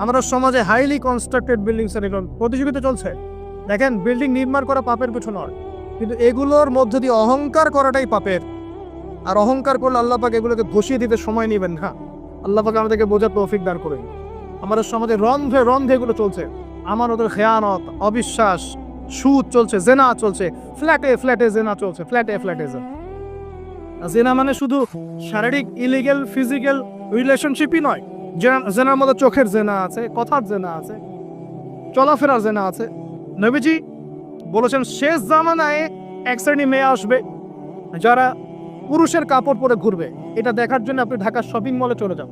আমাদের সমাজে highly constructed buildings এর এখন প্রতিযোগিতা চলছে। দেখেন, বিল্ডিং নির্মাণ করা পাপের কিছু নয়, কিন্তু এগুলোর মধ্য দিয়ে অহংকার করাটাই পাপের। আর অহংকার করলে আল্লাহ পাক এগুলোকে ঘষিয়ে দিতে সময় নেবেন না। আল্লাহ পাক আমাদেরকে বোঝার তৌফিক দান করেন। আমাদের সমাজে রন্ধে রন্ধে এগুলো চলছে, আমার ওদের খেয়ানত, অবিশ্বাস, সুদ চলছে, জেনা চলছে, ফ্ল্যাটে ফ্ল্যাটে জেনা চলছে, ফ্ল্যাটে ফ্ল্যাটে জেনা মানে শুধু শারীরিক ইলিগেল ফিজিক্যাল রিলেশনশিপই নয়, জেনার মধ্যে চোখের জেনা আছে, কথার জেনা আছে, চলাফেরার জেনা আছে। নবীজি বলেছেন শেষ জামানায় এক শ্রেণী মেয়ে আসবে যারা পুরুষের কাপড় পরে ঘুরবে। এটা দেখার জন্য আপনি ঢাকার শপিং মলে চলে যান।